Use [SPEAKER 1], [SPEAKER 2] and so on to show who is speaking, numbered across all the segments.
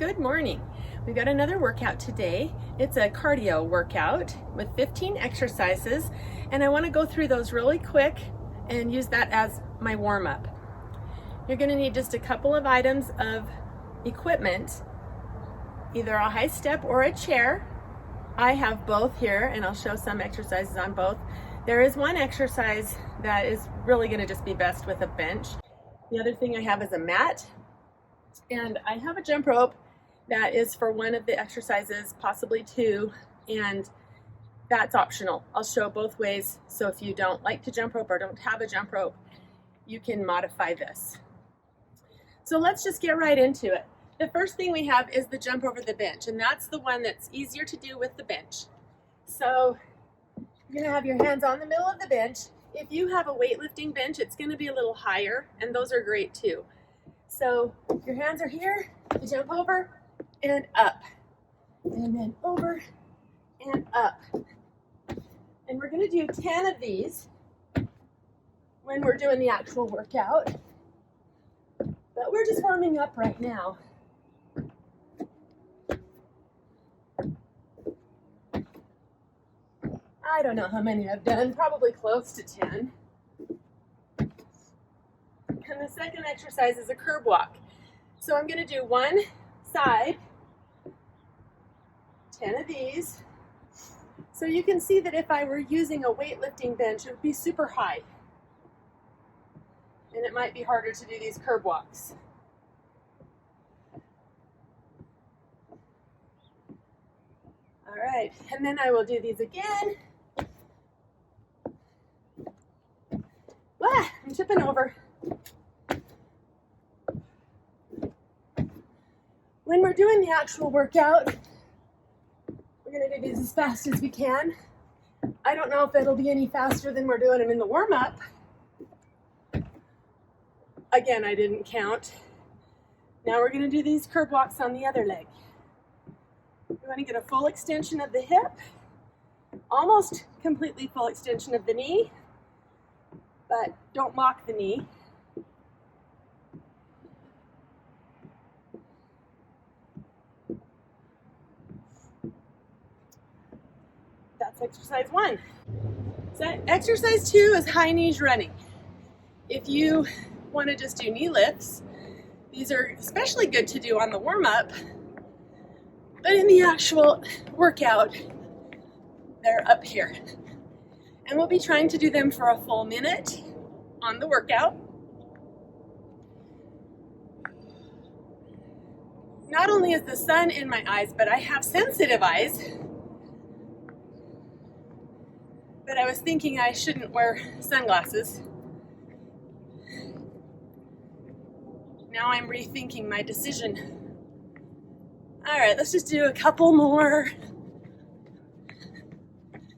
[SPEAKER 1] Good morning. We've got another workout today. It's a cardio workout with 15 exercises, and I want to go through those really quick and use that as my warm-up. You're going to need just a couple of items of equipment, either a high step or a chair. I have both here, and I'll show some exercises on both. There is one exercise that is really going to just be best with a bench. The other thing I have is a mat, and I have a jump rope that is for one of the exercises, possibly two, and that's optional. I'll show both ways, so if you don't like to jump rope or don't have a jump rope, you can modify this. So let's just get right into it. The first thing we have is the jump over the bench, and that's the one that's easier to do with the bench. So you're gonna have your hands on the middle of the bench. If you have a weightlifting bench, it's gonna be a little higher, and those are great too. So your hands are here, you jump over and up, and then over and up. And we're gonna do 10 of these when we're doing the actual workout, but we're just warming up right now. I don't know how many I've done, probably close to 10. And the second exercise is a curb walk. So I'm gonna do one side, 10 of these. So you can see that if I were using a weightlifting bench, it would be super high. And it might be harder to do these curb walks. All right, and then I will do these again. I'm tipping over. When we're doing the actual workout, we're going to do these as fast as we can. I don't know if it'll be any faster than we're doing them in the warm-up. Again, I didn't count. Now we're going to do these curb walks on the other leg. We want to get a full extension of the hip, almost completely full extension of the knee, but don't mock the knee. That's exercise 1. So exercise 2 is high knees running. If you want to just do knee lifts, these are especially good to do on the warm-up, but in the actual workout, they're up here. And we'll be trying to do them for a full minute on the workout. Not only is the sun in my eyes, but I have sensitive eyes. But I was thinking I shouldn't wear sunglasses. Now I'm rethinking my decision. All right, let's just do a couple more.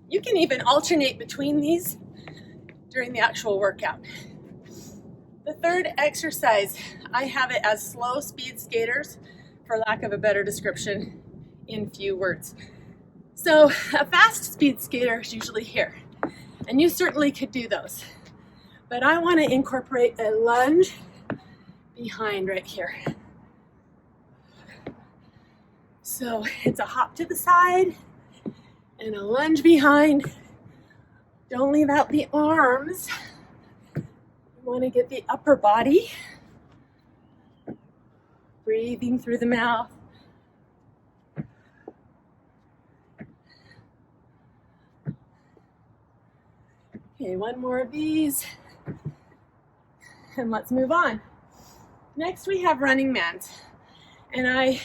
[SPEAKER 1] You can even alternate between these during the actual workout. The third exercise, I have it as slow speed skaters, for lack of a better description in few words. So a fast speed skater is usually here, and you certainly could do those. But I want to incorporate a lunge behind right here. So it's a hop to the side and a lunge behind. Don't leave out the arms. You want to get the upper body. Breathing through the mouth. Okay, one more of these. And let's move on. Next we have running mans. And I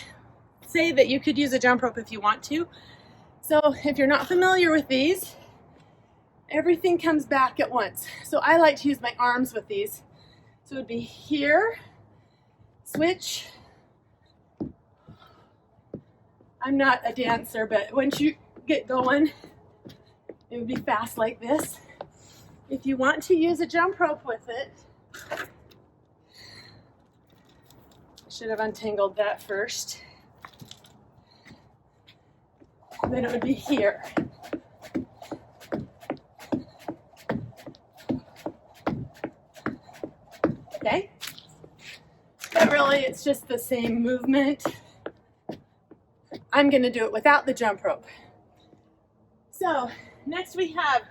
[SPEAKER 1] say that you could use a jump rope if you want to. So if you're not familiar with these, everything comes back at once. So I like to use my arms with these. So it would be here, switch. I'm not a dancer, but once you get going, it would be fast like this. If you want to use a jump rope with it, I should have untangled that first. Then it would be here. Okay? But really, it's just the same movement. I'm going to do it without the jump rope. So next we have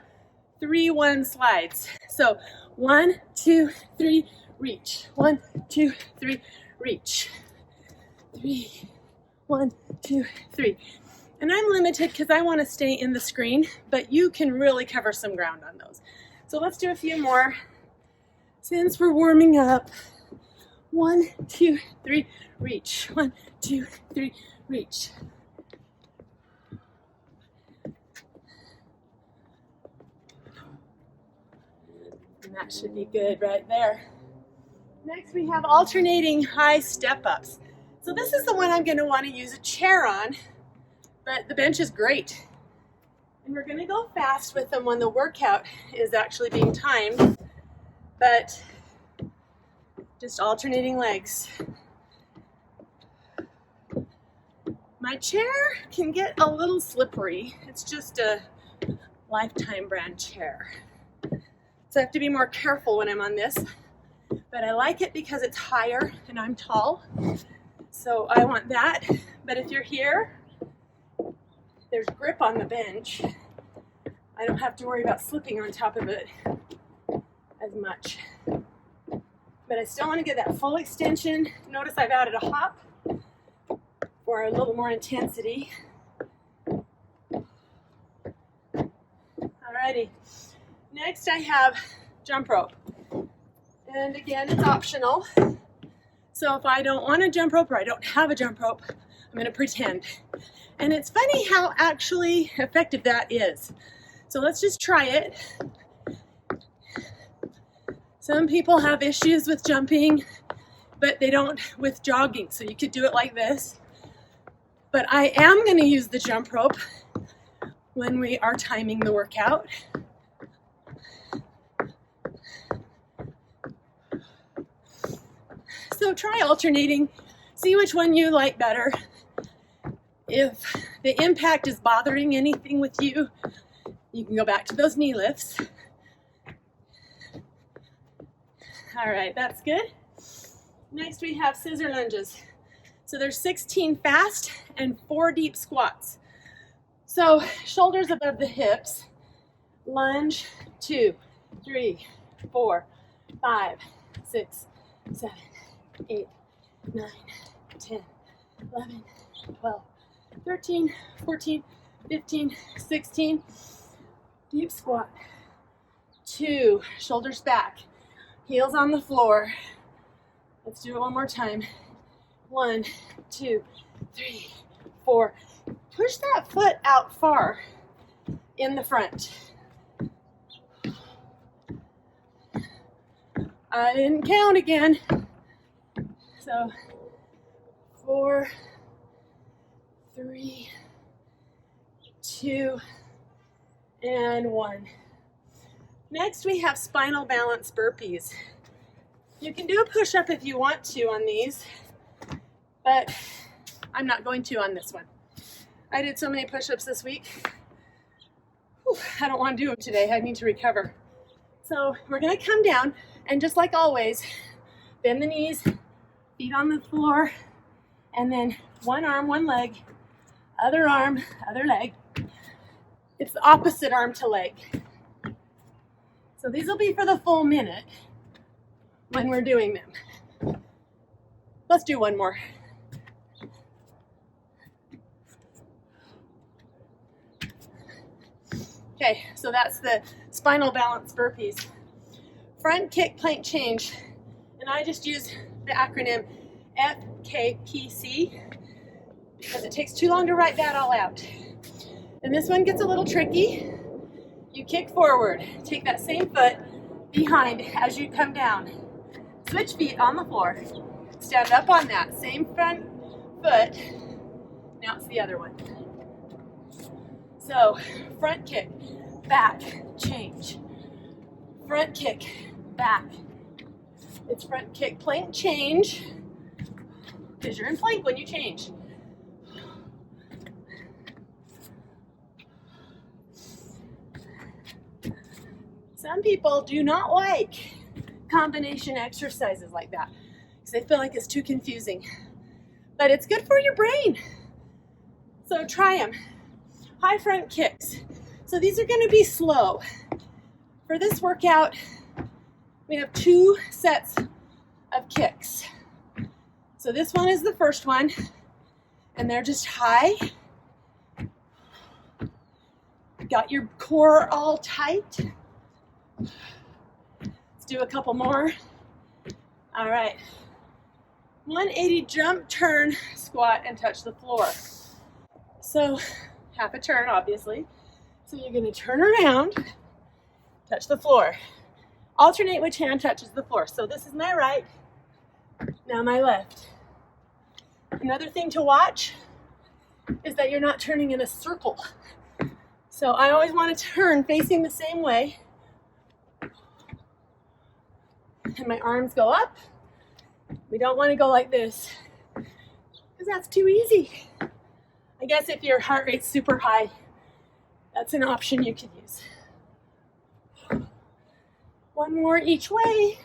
[SPEAKER 1] 3-1 slides. So 1, 2, 3, reach. 1, 2, 3, reach. 3, 1, 2, 3. And I'm limited because I want to stay in the screen, but you can really cover some ground on those. So let's do a few more since we're warming up. 1, 2, 3, reach. 1, 2, 3, reach. And that should be good right there. Next we have alternating high step-ups. So this is the one I'm going to want to use a chair on, but the bench is great. And we're going to go fast with them when the workout is actually being timed, but just alternating legs. My chair can get a little slippery. It's just a Lifetime brand chair. So I have to be more careful when I'm on this, but I like it because it's higher and I'm tall. So I want that. But if you're here, there's grip on the bench. I don't have to worry about slipping on top of it as much. But I still want to get that full extension. Notice I've added a hop for a little more intensity. Alrighty. Next I have jump rope. And again, it's optional. So if I don't want a jump rope or I don't have a jump rope, I'm going to pretend. And it's funny how actually effective that is. So let's just try it. Some people have issues with jumping, but they don't with jogging. So you could do it like this. But I am going to use the jump rope when we are timing the workout. So try alternating, see which one you like better. If the impact is bothering anything with you, you can go back to those knee lifts. All right, that's good. Next we have scissor lunges. So there's 16 fast and 4 deep squats. So shoulders above the hips, lunge, 2, 3, 4, 5, 6, 7, 8, 9, 10, 11, 12, 13, 14, 15, 16. Deep squat. 2, shoulders back, heels on the floor. Let's do it one more time. 1, 2, 3, 4. Push that foot out far in the front. I didn't count again. So 4, 3, 2, and 1. Next we have spinal balance burpees. You can do a push-up if you want to on these, but I'm not going to on this one. I did so many push-ups this week. Whew, I don't want to do them today. I need to recover. So we're going to come down and just like always, bend the knees, feet on the floor, and then one arm, one leg, other arm, other leg. It's the opposite arm to leg. So these will be for the full minute when we're doing them. Let's do one more. Okay, so that's the spinal balance burpees. Front kick plank change, and I just use the acronym FKPC because it takes too long to write that all out. And this one gets a little tricky. You kick forward, take that same foot behind as you come down. Switch feet on the floor. Stand up on that same front foot. Now it's the other one. So front kick, back, change. Front kick, back. It's front kick, plank, change. Because you're in plank when you change. Some people do not like combination exercises like that because they feel like it's too confusing. But it's good for your brain. So try them. High front kicks. So these are going to be slow. For this workout, we have 2 sets of kicks. So this one is the first one, and they're just high. Got your core all tight. Let's do a couple more. All right. 180 jump, turn, squat, and touch the floor. So half a turn, obviously. So you're going to turn around, touch the floor. Alternate which hand touches the floor. So this is my right, now my left. Another thing to watch is that you're not turning in a circle. So I always want to turn facing the same way. And my arms go up. We don't want to go like this because that's too easy. I guess if your heart rate's super high, that's an option you could use. One more each way.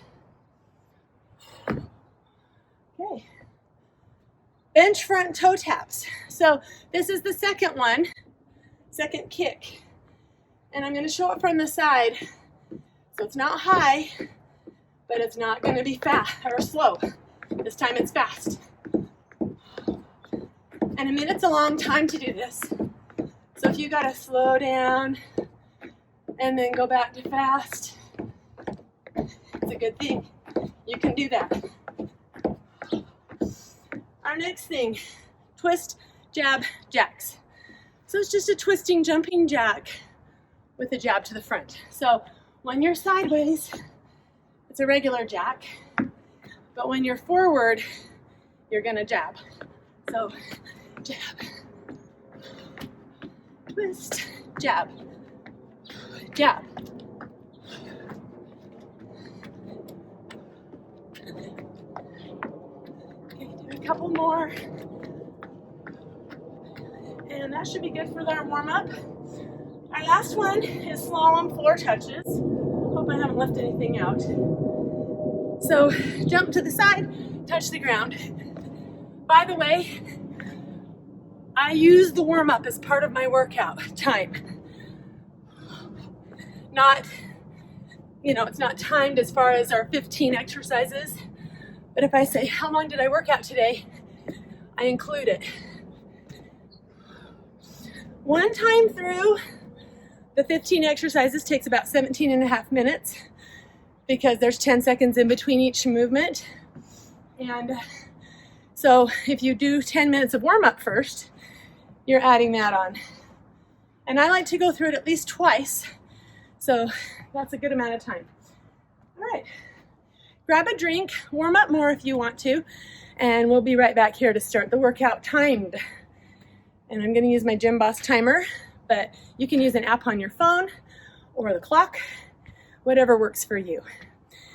[SPEAKER 1] Okay. Bench front toe taps. So this is the second one, second kick. And I'm going to show it from the side. So it's not high, but it's not going to be fast or slow. This time it's fast. And a minute's a long time to do this. So if you got to slow down and then go back to fast, it's a good thing. You can do that. Our next thing, twist, jab, jacks. So it's just a twisting, jumping jack with a jab to the front. So when you're sideways, it's a regular jack. But when you're forward, you're gonna jab. So jab, twist, jab, jab. Okay, do a couple more. And that should be good for our warm-up. Our last one is slalom floor touches. Hope I haven't left anything out. So jump to the side, touch the ground. By the way, I use the warm-up as part of my workout time. Not, it's not timed as far as our 15 exercises, but if I say, how long did I work out today? I include it. One time through the 15 exercises takes about 17 and a half minutes because there's 10 seconds in between each movement. And so if you do 10 minutes of warm-up first, you're adding that on. And I like to go through it at least twice, so that's a good amount of time. All right, grab a drink, warm up more if you want to, and we'll be right back here to start the workout timed. And I'm gonna use my Gym Boss timer, but you can use an app on your phone or the clock, whatever works for you.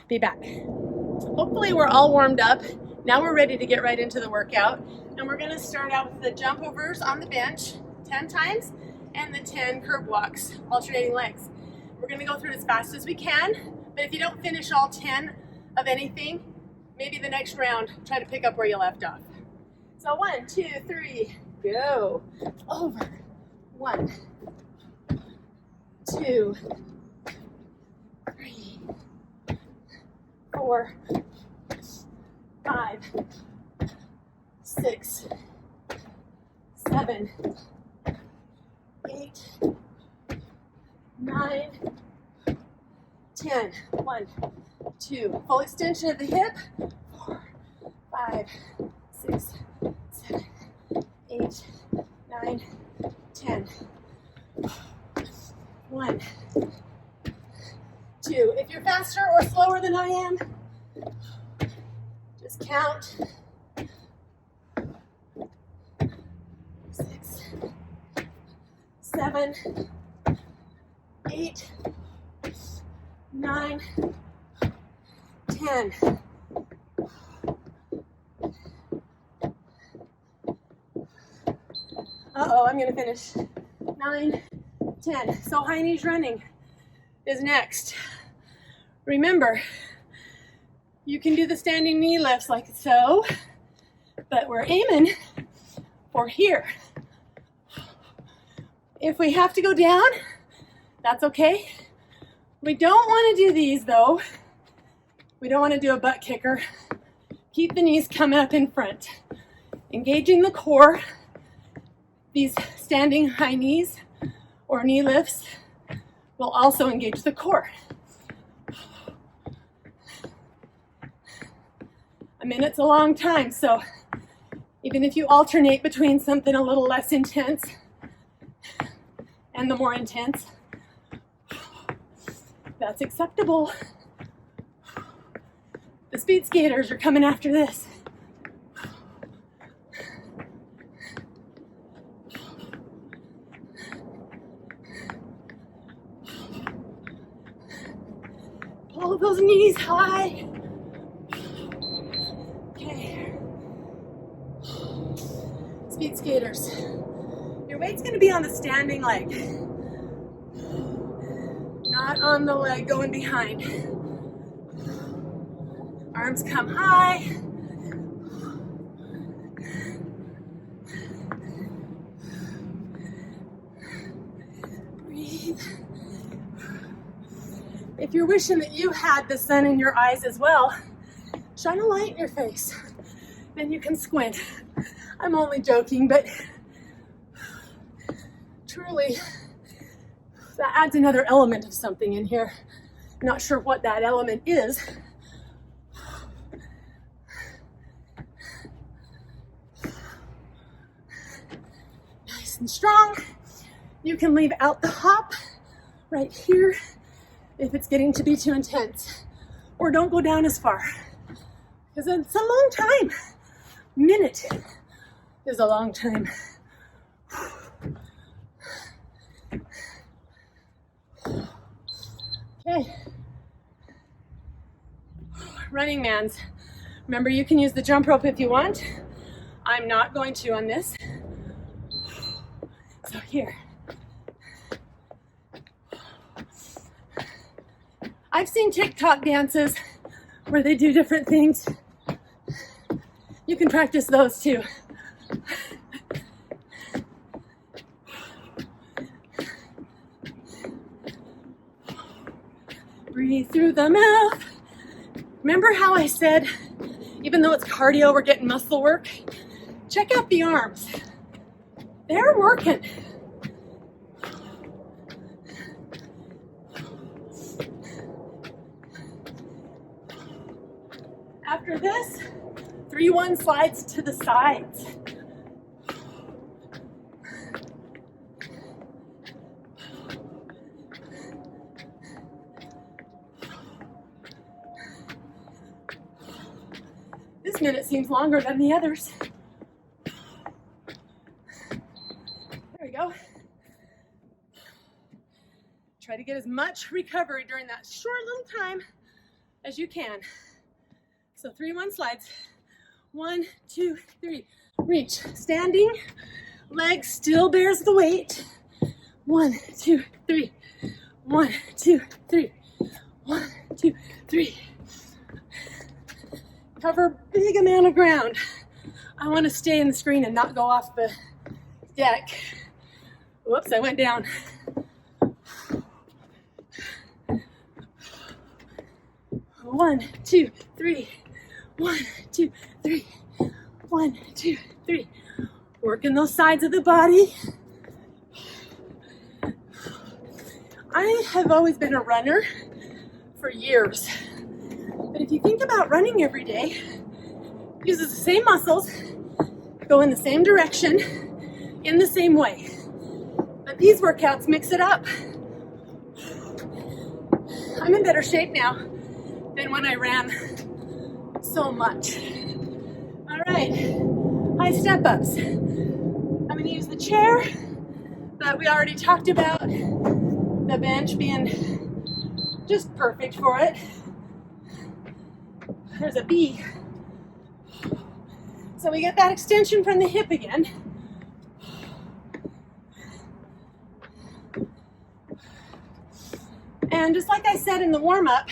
[SPEAKER 1] Be back. Hopefully we're all warmed up. Now we're ready to get right into the workout. And we're gonna start out with the jump overs on the bench, 10 times, and the 10 curb walks, alternating legs. We're gonna go through it as fast as we can, but if you don't finish all 10 of anything, maybe the next round, try to pick up where you left off. So 1, 2, 3, go. Over. 1, 2, 3, 4, 5, 6, 7, 8, 9, 10. 1, 2. Full extension of the hip. 4, 5, 6, 7, 8, 9, 10. 1, 2. If you're faster or slower than I am, just count. 6, 7, 8, 9, 10. Uh-oh, I'm gonna finish. 9, 10. So high knees running is next. Remember, you can do the standing knee lifts like so, but we're aiming for here. If we have to go down, that's okay. We don't want to do these though. We don't want to do a butt kicker. Keep the knees coming up in front. Engaging the core. These standing high knees or knee lifts will also engage the core. A minute's a long time, so even if you alternate between something a little less intense and the more intense, that's acceptable. The speed skaters are coming after this. Pull those knees high. Okay. Speed skaters. Your weight's going to be on the standing leg, not on the leg going behind. Arms come high. Breathe. If you're wishing that you had the sun in your eyes as well, shine a light in your face. Then you can squint. I'm only joking, but truly, that adds another element of something in here. Not sure what that element is. Nice and strong. You can leave out the hop right here if it's getting to be too intense, or don't go down as far because it's a long time. Minute is a long time. Okay. Running man's. Remember, you can use the jump rope if you want. I'm not going to on this. So here. I've seen TikTok dances where they do different things. You can practice those too. Breathe through the mouth. Remember how I said, even though it's cardio, we're getting muscle work? Check out the arms. They're working. After this, 3-1 slides to the sides. This minute seems longer than the others. There we go. Try to get as much recovery during that short little time as you can. So 3-1 slides. 1, 2, 3. Reach. Standing. Leg still bears the weight. 1, 2, 3. 1, 2, 3. 1, 2, 3. Cover big amount of ground. I want to stay in the screen and not go off the deck. Whoops, I went down. One, 2, 3. 1, 2, 3. 1, 2, 3. Working those sides of the body. I have always been a runner for years. But if you think about running every day, it uses the same muscles, go in the same direction, in the same way. But these workouts mix it up. I'm in better shape now than when I ran so much. All right, high step ups. I'm gonna use the chair that we already talked about, the bench being just perfect for it. There's a B. So we get that extension from the hip again. And just like I said in the warm-up,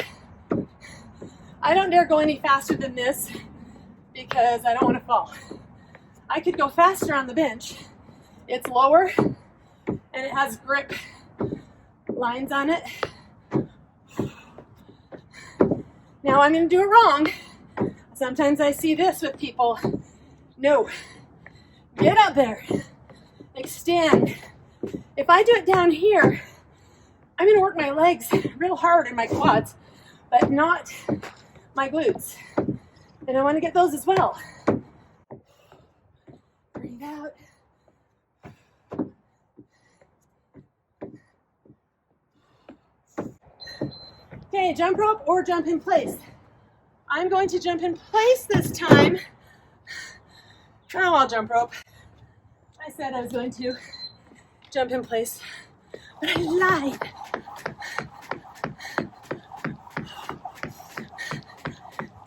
[SPEAKER 1] I don't dare go any faster than this because I don't want to fall. I could go faster on the bench. It's lower and it has grip lines on it. Now I'm going to do it wrong. Sometimes I see this with people. No, get up there, extend. If I do it down here, I'm going to work my legs real hard and my quads, but not my glutes. And I want to get those as well. Breathe out. Okay, jump rope or jump in place. I'm going to jump in place this time. Oh, I'll jump rope. I said I was going to jump in place, but I lied.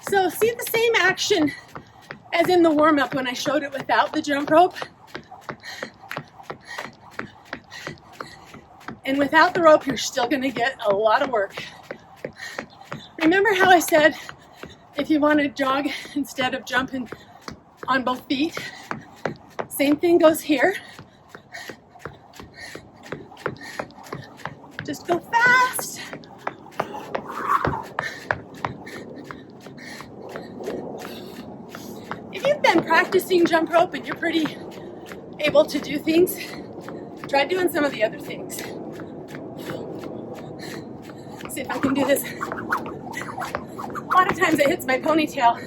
[SPEAKER 1] So see the same action as in the warm-up when I showed it without the jump rope. And without the rope, you're still going to get a lot of work. Remember how I said if you want to jog instead of jumping on both feet? Same thing goes here. Just go fast. If you've been practicing jump rope and you're pretty able to do things, try doing some of the other things. See if I can do this. A lot of times it hits my ponytail.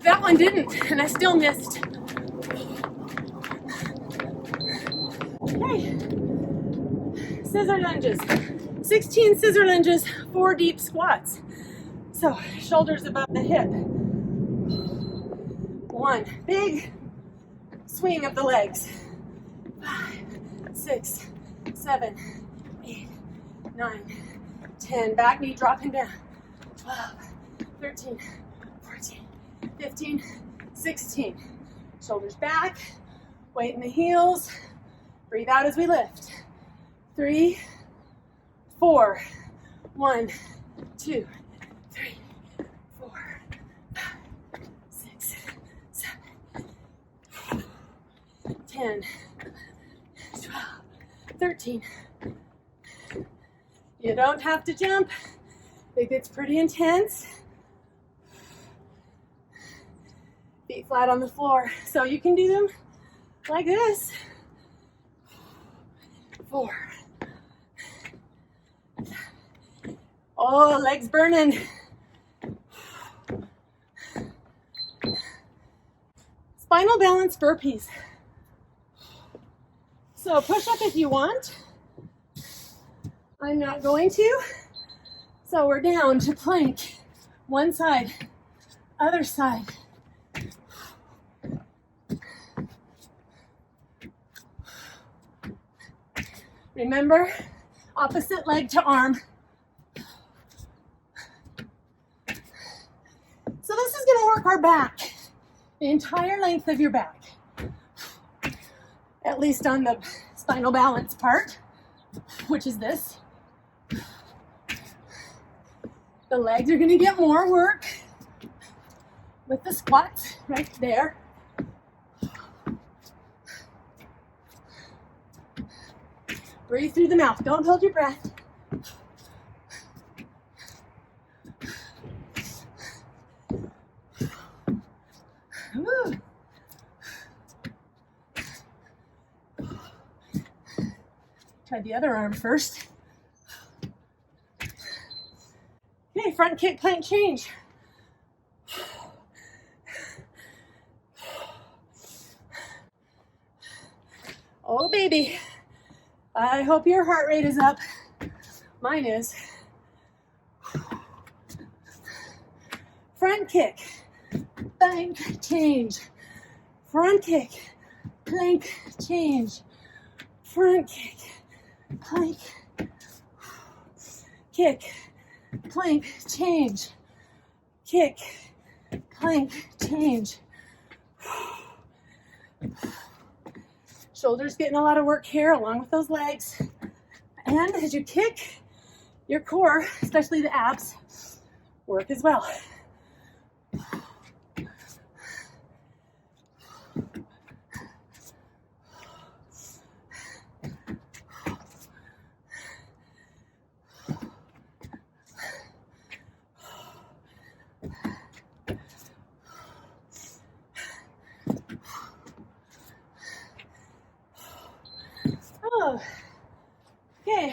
[SPEAKER 1] That one didn't, and I still missed. Okay, scissor lunges. 16 scissor lunges, 4 deep squats. So shoulders above the hip. 1, big swing of the legs. 5, 6, 7, 8, 9, 10. Back knee dropping down. 12, 13, 14, 15, 16. Shoulders back, weight in the heels. Breathe out as we lift. 3, 4, 1, 2, 3, 4, 5, 6, 7, 10, 12, 13. You don't have to jump. It gets pretty intense. Feet flat on the floor. So you can do them like this. 4. Oh, legs burning. Spinal balance burpees. So push up if you want. I'm not going to. So we're down to plank. One side, other side. Remember, opposite leg to arm. So this is going to work our back, the entire length of your back, at least on the spinal balance part, which is this. The legs are going to get more work with the squats right there. Breathe through the mouth. Don't hold your breath. Woo. Try the other arm first. Okay, front kick, plank change. Oh, baby. I hope your heart rate is up. Mine is. Front kick, plank change. Front kick, plank change. Front kick, plank, kick, plank change. Kick, plank change. Shoulders getting a lot of work here along with those legs. And as you kick, your core, especially the abs, work as well.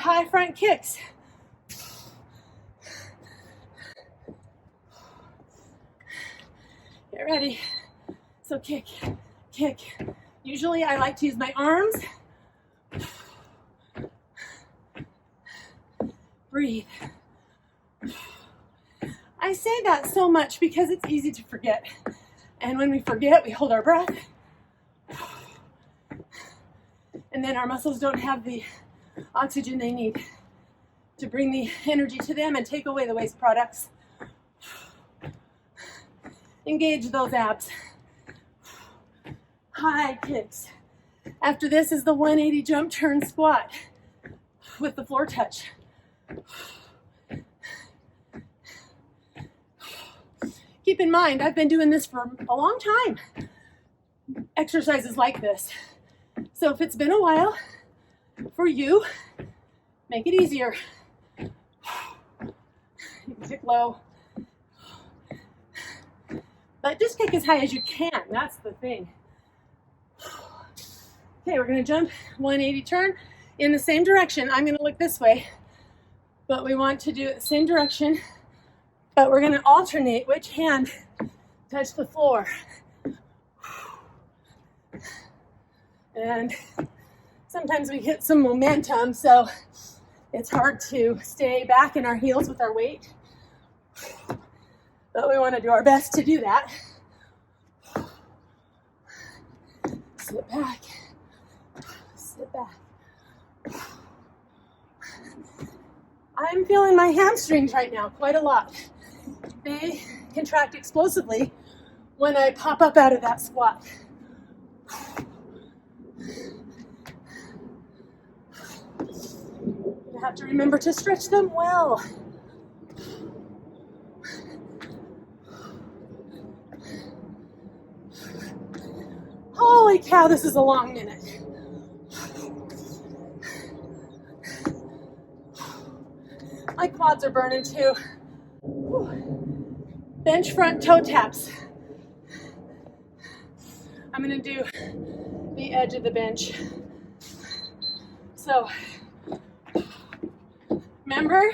[SPEAKER 1] high front kicks. Get ready. So kick, kick. Usually I like to use my arms. Breathe. I say that so much because it's easy to forget. And when we forget, we hold our breath. And then our muscles don't have the oxygen they need to bring the energy to them and take away the waste products. Engage those abs. High kicks. After this is the 180 jump turn squat with the floor touch. Keep in mind, I've been doing this for a long time. Exercises like this. So if it's been a while for you, make it easier. You can kick low. But just kick as high as you can. That's the thing. Okay, we're going to jump 180 turn in the same direction. I'm going to look this way, but we want to do it the same direction, but we're going to alternate which hand touch the floor. And sometimes we hit some momentum, so it's hard to stay back in our heels with our weight. But we want to do our best to do that. Sit back. Sit back. I'm feeling my hamstrings right now quite a lot. They contract explosively when I pop up out of that squat. You have to remember to stretch them well. Holy cow, this is a long minute. My quads are burning too. Bench front toe taps. I'm gonna do the edge of the bench. So, remember,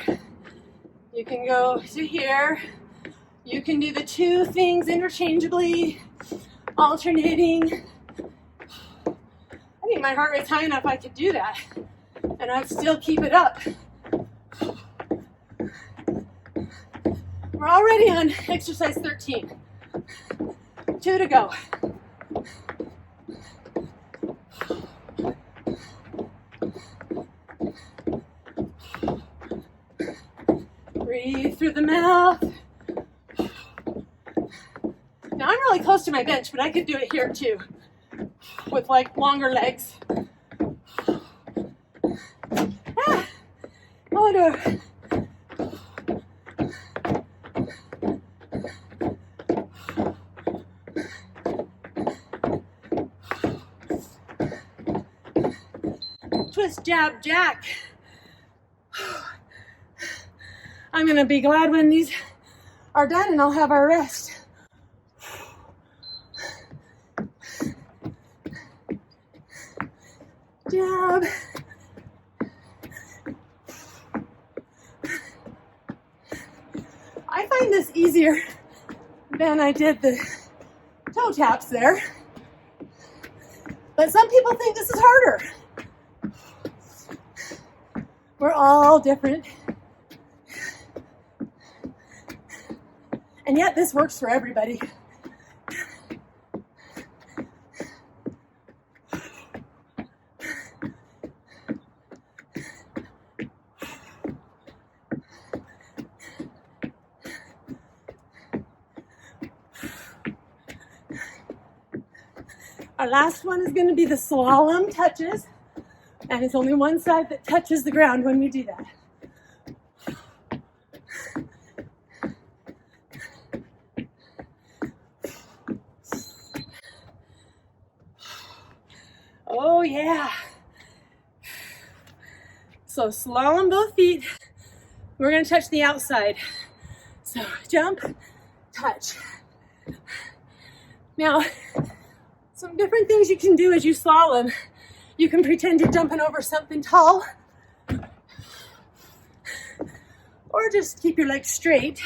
[SPEAKER 1] you can go to here. You can do the two things interchangeably, alternating. I think my heart rate's high enough I could do that, and I'd still keep it up. We're already on exercise 13. 2 to go. Breathe through the mouth. Now I'm really close to my bench, but I could do it here too, with like longer legs. Oh no. Twist, jab, jack. I'm gonna be glad when these are done and I'll have our rest. Jab. I find this easier than I did the toe taps there. But some people think this is harder. We're all different. And yet this works for everybody. Our last one is going to be the slalom touches, and it's only one side that touches the ground when we do that. Oh yeah. So slalom both feet. We're going to touch the outside. So jump, touch. Now, some different things you can do as you slalom. You can pretend you're jumping over something tall. or just keep your legs straight.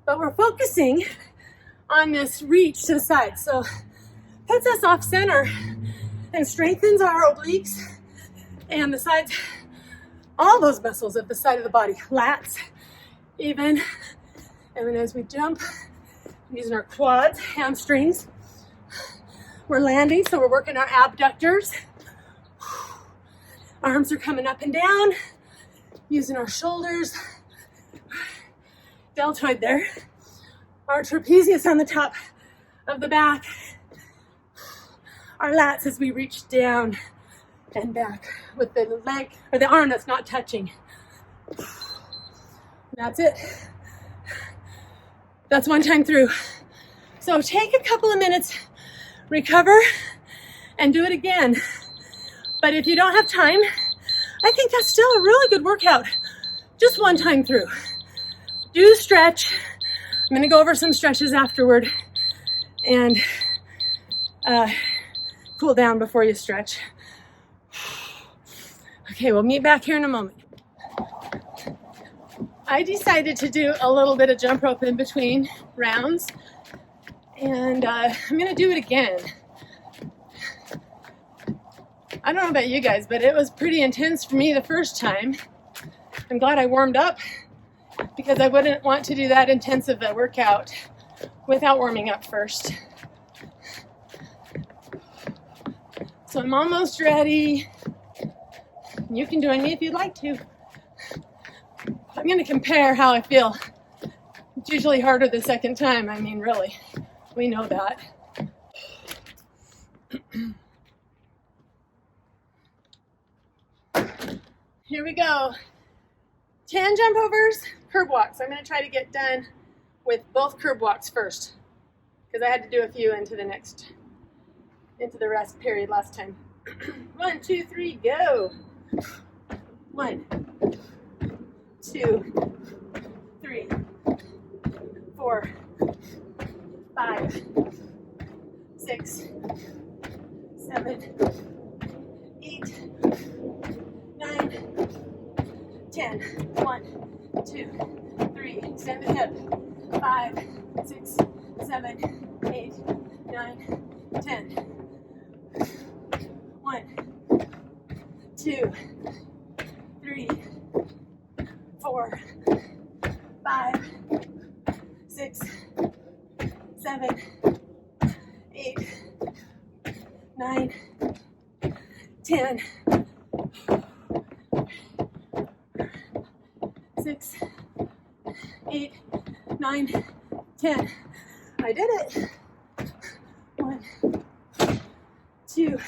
[SPEAKER 1] But we're focusing on this reach to the side. So puts us off center and strengthens our obliques and the sides, all those muscles at the side of the body, lats even. And then as we jump, using our quads, hamstrings, we're landing, so we're working our abductors. Arms are coming up and down, using our shoulders, deltoid there. Our trapezius on the top of the back. Our lats as we reach down and back with the leg or the arm that's not touching. That's it. That's one time through. So take a couple of minutes, recover, and do it again. But if you don't have time, I think that's still a really good workout. Just one time through. Do stretch. I'm gonna go over some stretches afterward and cool down before you stretch. Okay, we'll meet back here in a moment. I decided to do a little bit of jump rope in between rounds, and I'm gonna do it again. I don't know about you guys, but it was pretty intense for me the first time. I'm glad I warmed up because I wouldn't want to do that intensive a workout without warming up first. So I'm almost ready. You can join me if you'd like to. I'm going to compare how I feel. It's usually harder the second time. I mean, really, we know that. Here we go. 10 jump overs, curb walks. I'm going to try to get done with both curb walks first because I had to do a few into the rest period last time. 1, 2, 3, go. 1, 2, 3, 4, 5, 6, 7, 8, 9, 10. 1, 2, 3, extend the hip. 5, 6, 7, 8, 9, 10. 1, 2, 3, 4, 5, 6, 7, 8, 9, 10. 6, 8, 9, 10. I did it. 1, 2,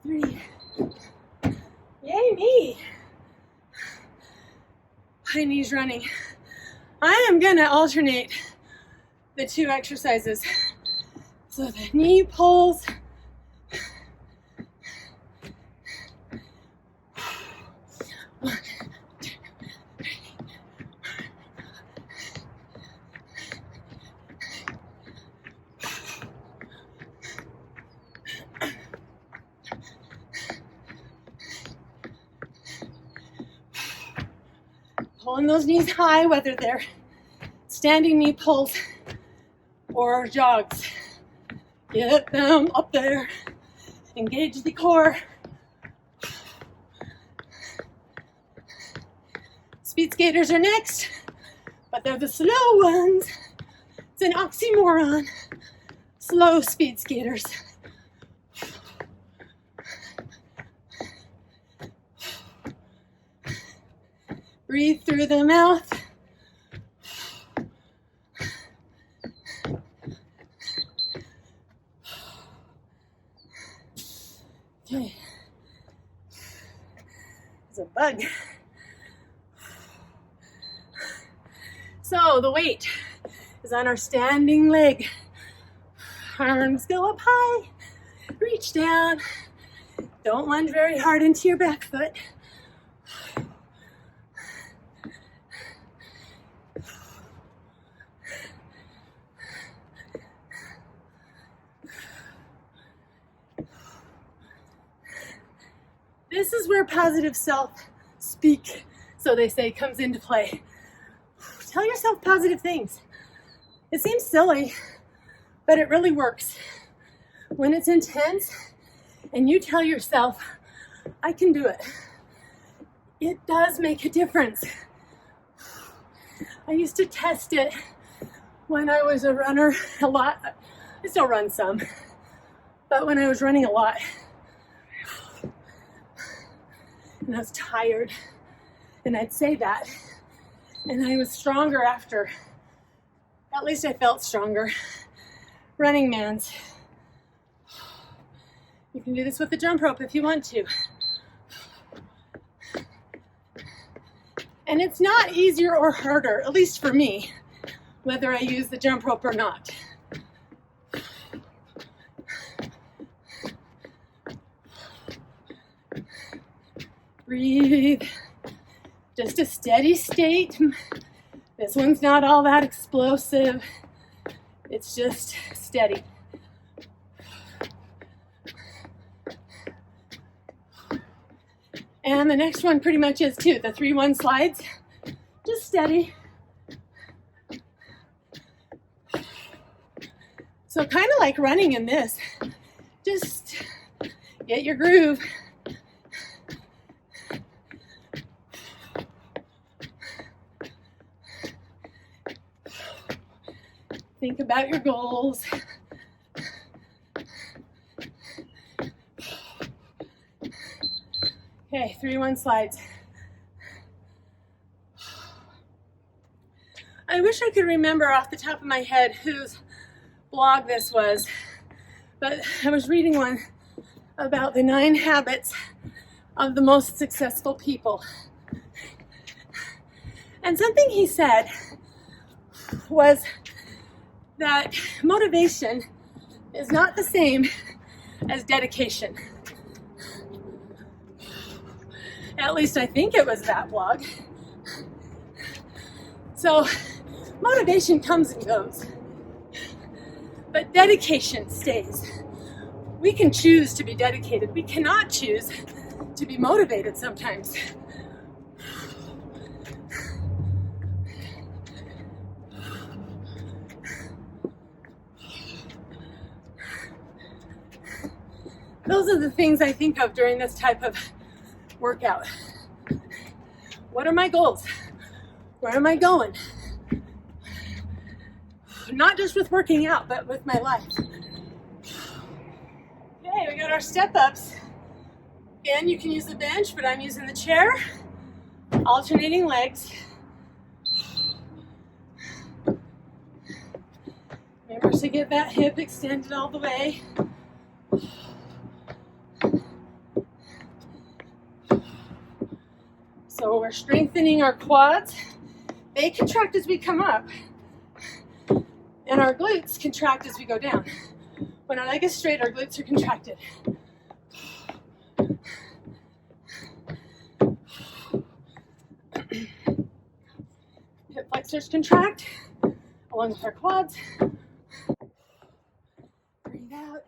[SPEAKER 1] 3. Yay me. High knees running. I am gonna alternate the two exercises. So the knee pulls. Pulling those knees high, whether they're standing knee pulls or jogs. Get them up there. Engage the core. Speed skaters are next, but they're the slow ones. It's an oxymoron. Slow speed skaters. Breathe through the mouth. Okay. There's a bug. So the weight is on our standing leg. Arms go up high. Reach down. Don't lunge very hard into your back foot. This is where positive self speak, so they say, comes into play. Tell yourself positive things. It seems silly, but it really works. When it's intense and you tell yourself, I can do it, it does make a difference. I used to test it when I was a runner a lot. I still run some, but when I was running a lot and I was tired, and I'd say that, and I was stronger after. At least I felt stronger. Running Man's. You can do this with the jump rope if you want to. And it's not easier or harder, at least for me, whether I use the jump rope or not. Breathe. Just a steady state. This one's not all that explosive. It's just steady. And the next one pretty much is too. The 3-1 slides. Just steady. So kind of like running in this. Just get your groove. Think about your goals. Okay, 3-1 slides. I wish I could remember off the top of my head whose blog this was, but I was reading one about the 9 habits of the most successful people. And something he said was that motivation is not the same as dedication. At least I think it was that blog. So motivation comes and goes, but dedication stays. We can choose to be dedicated. We cannot choose to be motivated sometimes. Those are the things I think of during this type of workout. What are my goals? Where am I going? Not just with working out, but with my life. Okay, we got our step-ups. Again, you can use the bench, but I'm using the chair. Alternating legs. Remember to get that hip extended all the way. So we're strengthening our quads. They contract as we come up, and our glutes contract as we go down. When our leg is straight, our glutes are contracted. Hip flexors contract along with our quads. Breathe out.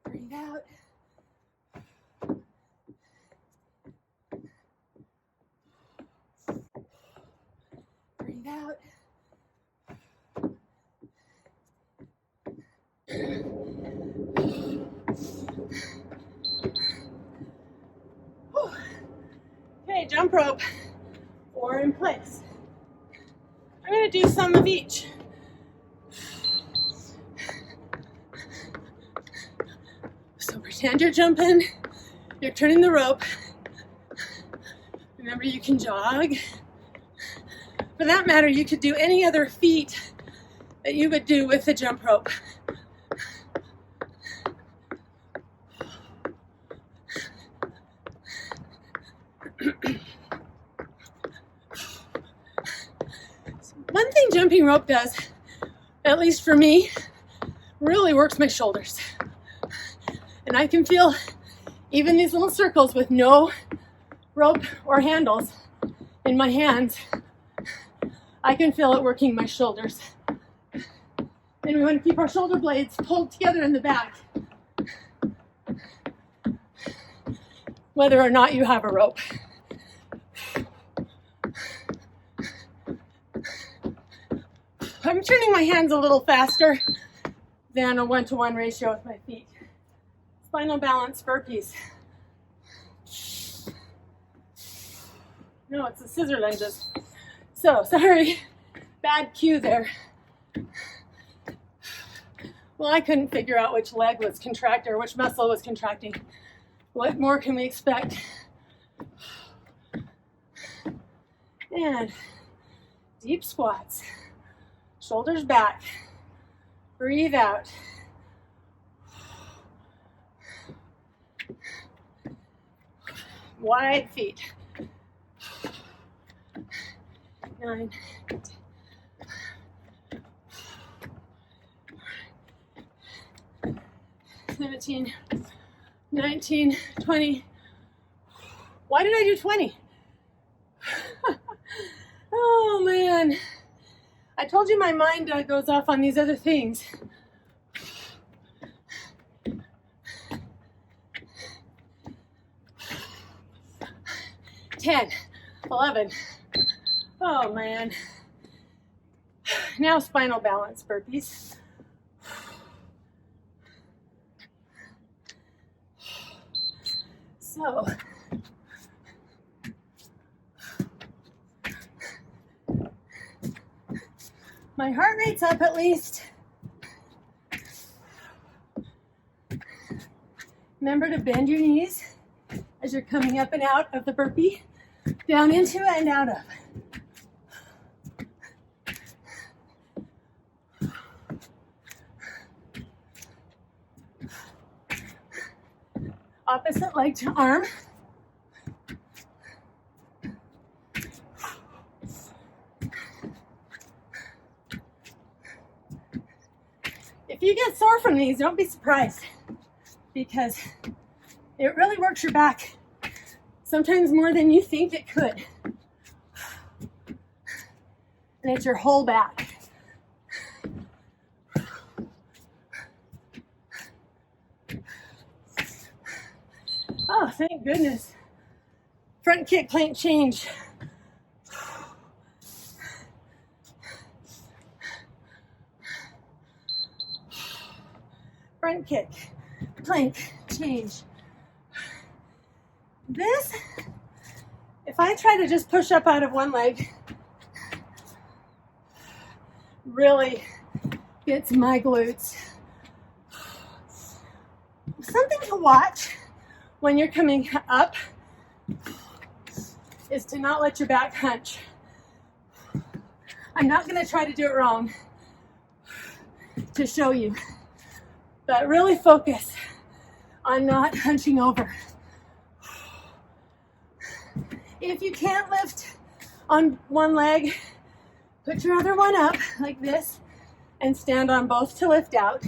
[SPEAKER 1] Breathe out. Breathe out. Okay, jump rope or in place. I'm going to do some of each. So pretend you're jumping, you're turning the rope. Remember, you can jog. For that matter, you could do any other feat that you would do with the jump rope. One thing jumping rope does, at least for me, really works my shoulders. And I can feel even these little circles with no rope or handles in my hands. I can feel it working my shoulders. And we want to keep our shoulder blades pulled together in the back, whether or not you have a rope. I'm turning my hands a little faster than a 1-to-1 ratio with my feet. Spinal balance burpees. No, it's the scissor lunges. So, sorry, bad cue there. Well, I couldn't figure out which leg was contracted or which muscle was contracting. What more can we expect? And deep squats. Shoulders back. Breathe out. Wide feet. 9, 17, 19, 20. Why did I do 20? Oh man. I told you my mind goes off on these other things. 10, 11. Oh man. Now spinal balance burpees. So, my heart rate's up at least. Remember to bend your knees as you're coming up and out of the burpee, down into and out of. Opposite leg to arm. If you get sore from these, don't be surprised, because it really works your back, sometimes more than you think it could. And it's your whole back. Oh, thank goodness. Front kick, plank change. Front kick, plank change. This, if I try to just push up out of one leg, really gets my glutes. Something to watch when you're coming up is to not let your back hunch. I'm not going to try to do it wrong to show you, but really focus on not hunching over. If you can't lift on one leg, put your other one up like this and stand on both to lift out.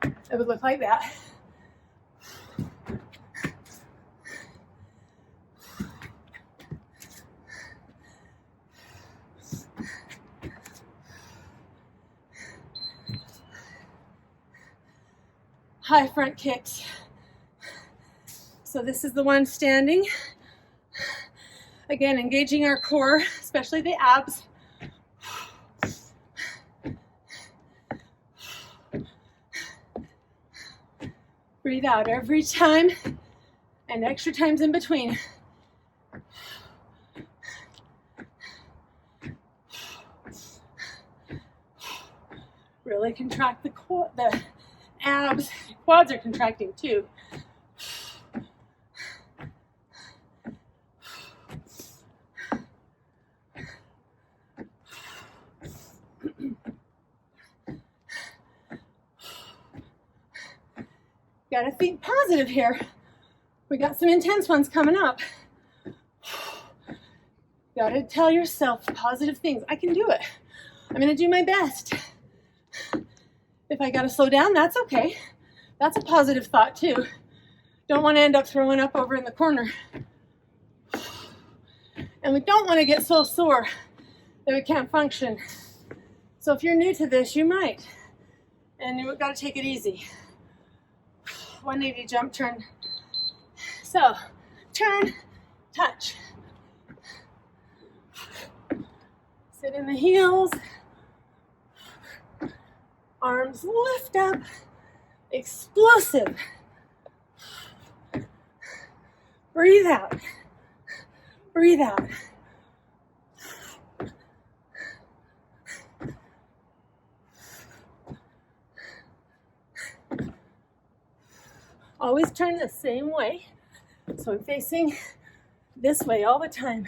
[SPEAKER 1] It would look like that. High front kicks. So this is the one standing. Again, engaging our core, especially the abs. Breathe out every time and extra times in between. Really contract the abs. Quads are contracting too. Got to think positive here. We got some intense ones coming up. Got to tell yourself positive things. I can do it. I'm going to do my best. If I got to slow down, that's okay. That's a positive thought too. Don't want to end up throwing up over in the corner. And we don't want to get so sore that we can't function. So if you're new to this, you might. And you've got to take it easy. 180 jump, turn. So, turn, touch. Sit in the heels. Arms lift up. Explosive. Breathe out. Breathe out. Always turn the same way. So I'm facing this way all the time.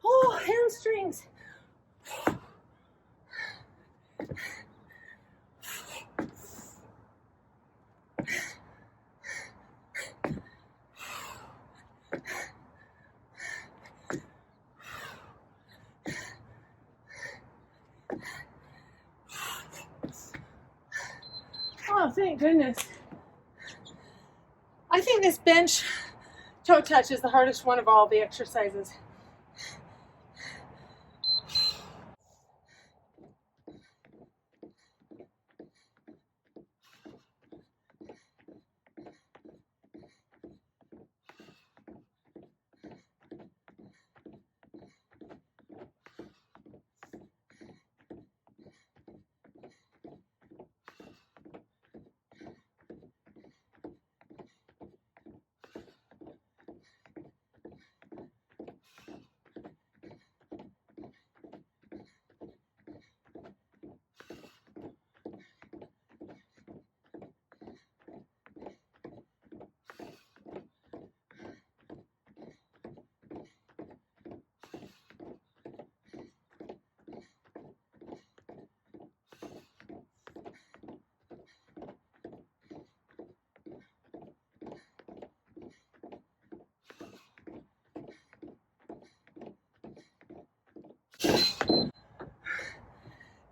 [SPEAKER 1] Oh, hamstrings. Oh, thank goodness. I think this bench toe touch is the hardest one of all the exercises.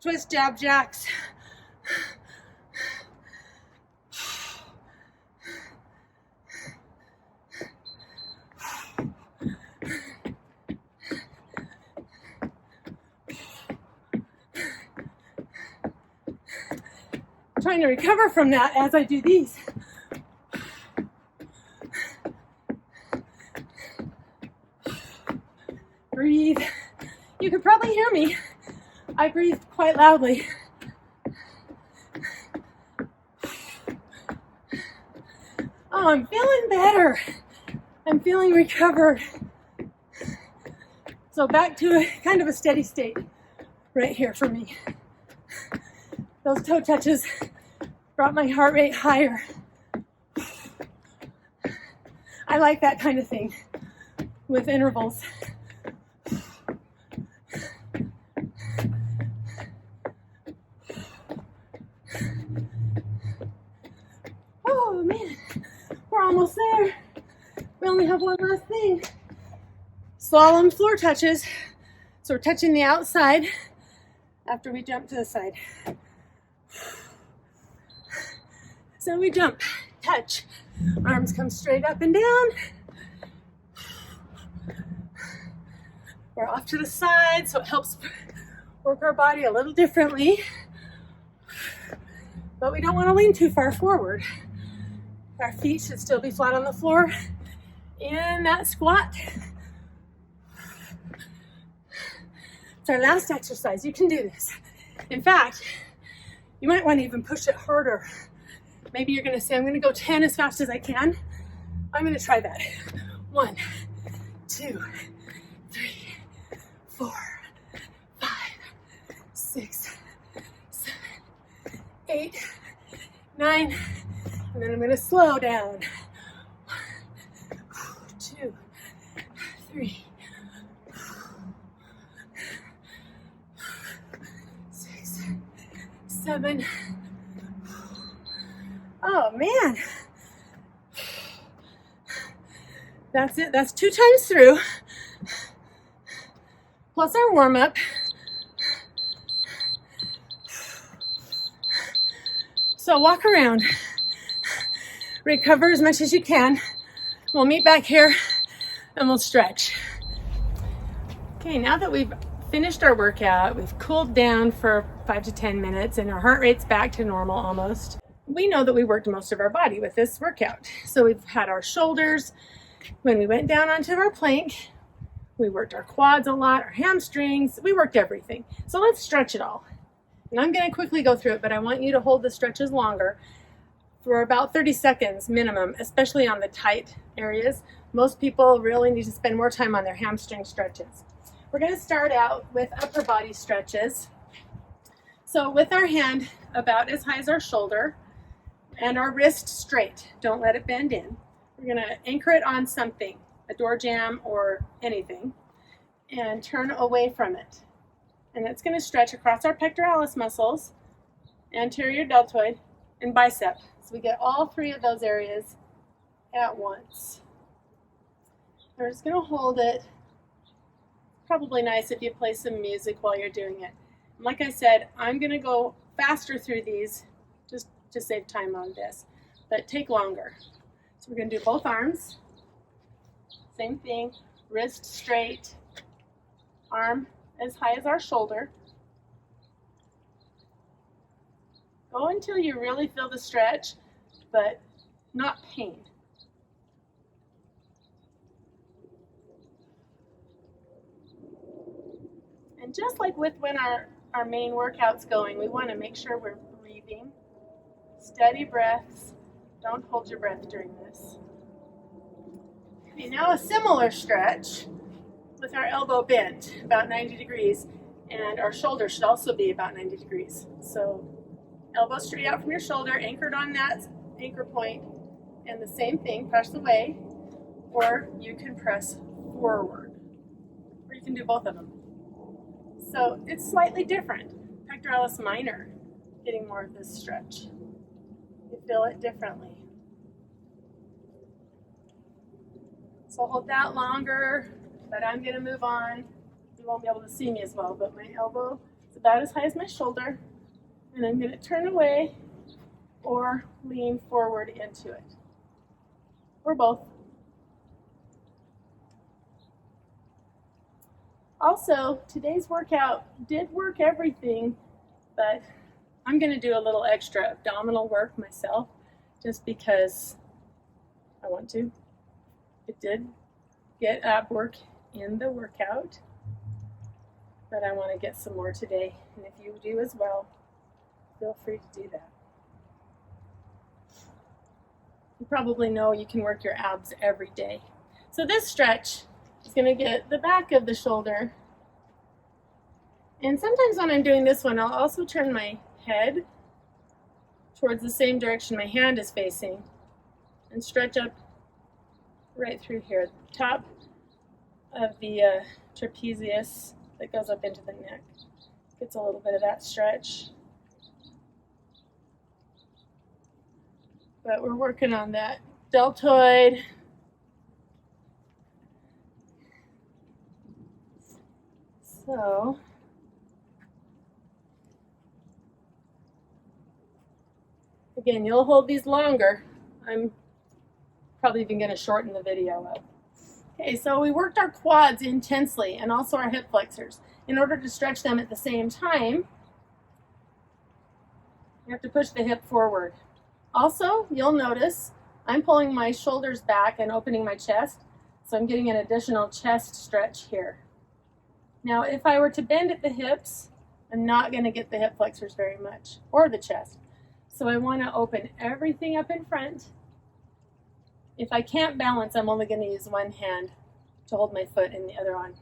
[SPEAKER 1] Twist jab jacks. Trying to recover from that as I do these. Breathe. You could probably hear me. I breathe quite loudly. Oh, I'm feeling better. I'm feeling recovered. So back to a kind of a steady state right here for me. Those toe touches brought my heart rate higher. I like that kind of thing with intervals. Oh man, we're almost there. We only have one last thing. Slalom floor touches. So we're touching the outside after we jump to the side. So we jump, touch, arms come straight up and down. We're off to the side, so it helps work our body a little differently. But we don't want to lean too far forward. Our feet should still be flat on the floor in that squat. It's our last exercise. You can do this. In fact, you might want to even push it harder. Maybe you're going to say, I'm going to go 10 as fast as I can. I'm going to try that. 1, 2, 3, 4, 5, 6, 7, 8, 9, and then I'm going to slow down. 1, 2, 3, 6, 7. Oh man, that's it. That's 2 times through, plus our warm-up. So walk around, recover as much as you can. We'll meet back here and we'll stretch. Okay, now that we've finished our workout, we've cooled down for 5 to 10 minutes and our heart rate's back to normal almost. We know that we worked most of our body with this workout. So we've had our shoulders. When we went down onto our plank, we worked our quads a lot, our hamstrings, we worked everything. So let's stretch it all. And I'm going to quickly go through it, but I want you to hold the stretches longer for about 30 seconds minimum, especially on the tight areas. Most people really need to spend more time on their hamstring stretches. We're going to start out with upper body stretches. So with our hand about as high as our shoulder and our wrist straight, don't let it bend in. We're going to anchor it on something, a door jamb or anything, and turn away from it. And it's going to stretch across our pectoralis muscles, anterior deltoid, and bicep. So we get all three of those areas at once. We're just going to hold it. Probably nice if you play some music while you're doing it. And like I said, I'm going to go faster through these just to save time on this, but take longer. So we're going to do both arms. Same thing, wrist straight, arm as high as our shoulder. Go until you really feel the stretch, but not pain. And just like with when our main workout's going, we want to make sure we're breathing. Steady breaths. Don't hold your breath during this. Okay, now a similar stretch with our elbow bent about 90 degrees, and our shoulder should also be about 90 degrees. So elbow straight out from your shoulder, anchored on that anchor point, and the same thing, press away, or you can press forward, or you can do both of them. So it's slightly different. Pectoralis minor, getting more of this stretch. You feel it differently. So hold that longer, but I'm going to move on. You won't be able to see me as well, but my elbow is about as high as my shoulder, and I'm going to turn away or lean forward into it, or both. Also, today's workout did work everything, but I'm going to do a little extra abdominal work myself just because I want to. It did get ab work in the workout, but I want to get some more today, and if you do as well, feel free to do that. You probably know you can work your abs every day. So this stretch is going to get the back of the shoulder, and sometimes when I'm doing this one, I'll also turn my head towards the same direction my hand is facing and stretch up right through here, top of the trapezius that goes up into the neck. Gets a little bit of that stretch. But we're working on that deltoid. So again, you'll hold these longer. I'm probably even going to shorten the video up. Okay, so we worked our quads intensely and also our hip flexors. In order to stretch them at the same time, you have to push the hip forward. Also, you'll notice I'm pulling my shoulders back and opening my chest, so I'm getting an additional chest stretch here. Now, if I were to bend at the hips, I'm not going to get the hip flexors very much, or the chest. So I want to open everything up in front. If I can't balance, I'm only going to use one hand to hold my foot and the other on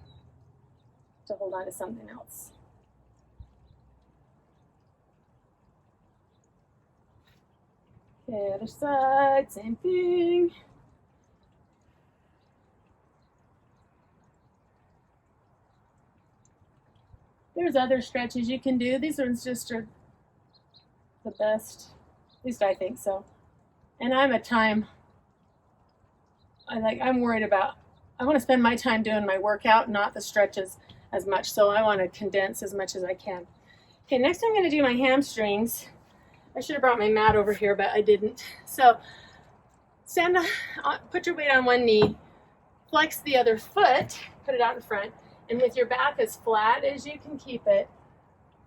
[SPEAKER 1] to hold on to something else. Okay, other side, same thing. There's other stretches you can do. These ones just are the best, at least I think so. And I'm worried about, I want to spend my time doing my workout, not the stretches as much. So I want to condense as much as I can. Okay, next I'm going to do my hamstrings. I should have brought my mat over here, but I didn't. So stand up, put your weight on one knee, flex the other foot, put it out in front, And with your back as flat as you can keep it,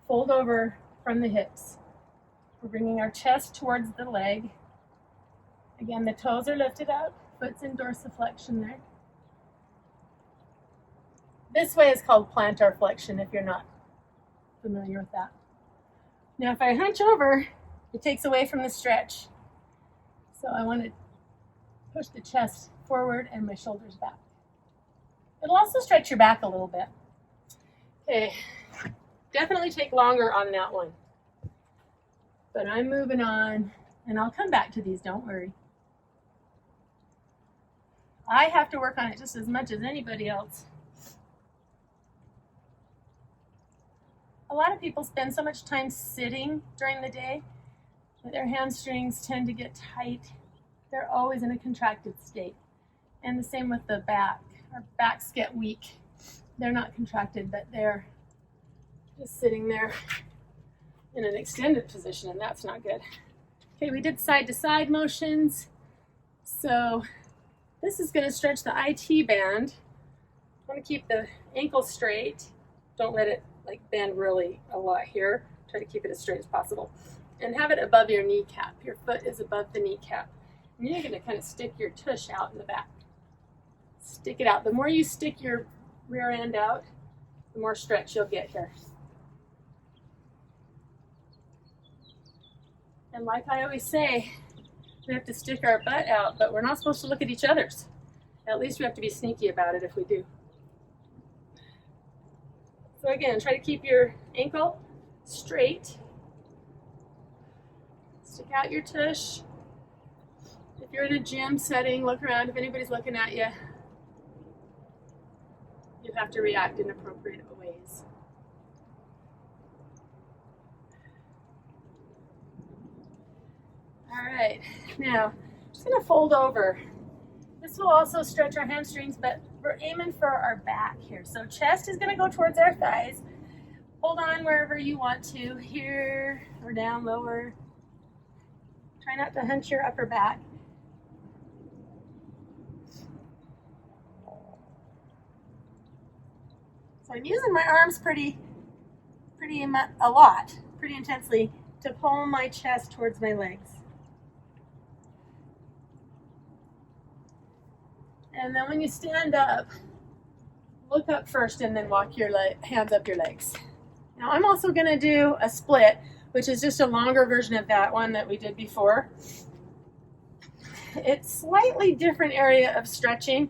[SPEAKER 1] fold over from the hips. We're bringing our chest towards the leg. Again, the toes are lifted up, foot's in dorsiflexion there. This way is called plantar flexion if you're not familiar with that. Now if I hunch over, it takes away from the stretch. So I want to push the chest forward and my shoulders back. It'll also stretch your back a little bit. Okay, definitely take longer on that one. But I'm moving on, and I'll come back to these, don't worry. I have to work on it just as much as anybody else. A lot of people spend so much time sitting during the day that their hamstrings tend to get tight. They're always in a contracted state. And the same with the back. Our backs get weak. They're not contracted, but they're just sitting there in an extended position, and that's not good. Okay, we did side to side motions. So this is going to stretch the IT band. I want to keep the ankle straight. Don't let it like bend really a lot here. Try to keep it as straight as possible. And have it above your kneecap. Your foot is above the kneecap. And you're going to kind of stick your tush out in the back. Stick it out. The more you stick your rear end out, the more stretch you'll get here. And like I always say, we have to stick our butt out, but we're not supposed to look at each other's. At least we have to be sneaky about it if we do. So again, try to keep your ankle straight. Stick out your tush. If you're in a gym setting, look around. If anybody's looking at you, you have to react in appropriate ways. All right, now I'm just going to fold over. This will also stretch our hamstrings, but we're aiming for our back here. So chest is going to go towards our thighs. Hold on wherever you want to, here or down lower. Try not to hunch your upper back. So I'm using my arms pretty intensely to pull my chest towards my legs. And then when you stand up, look up first and then walk your hands up your legs. Now I'm also going to do a split, which is just a longer version of that one that we did before. It's slightly different area of stretching.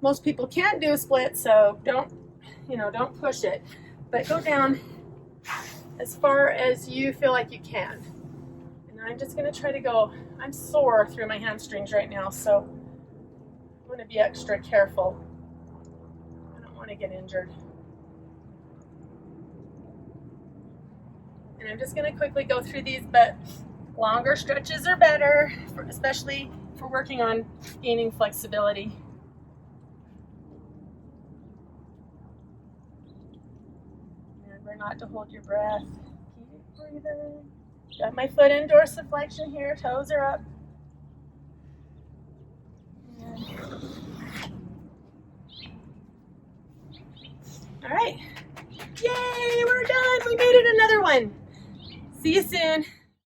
[SPEAKER 1] Most people can't do a split, so don't push it. But go down as far as you feel like you can. And I'm just going to try to go. I'm sore through my hamstrings right now, so I'm going to be extra careful. I don't want to get injured. And I'm just going to quickly go through these, but longer stretches are better, especially for working on gaining flexibility. Remember not to hold your breath. Keep breathing. Got my foot in dorsiflexion here, toes are up. All right. Yay, we're done. We made it another one. See you soon.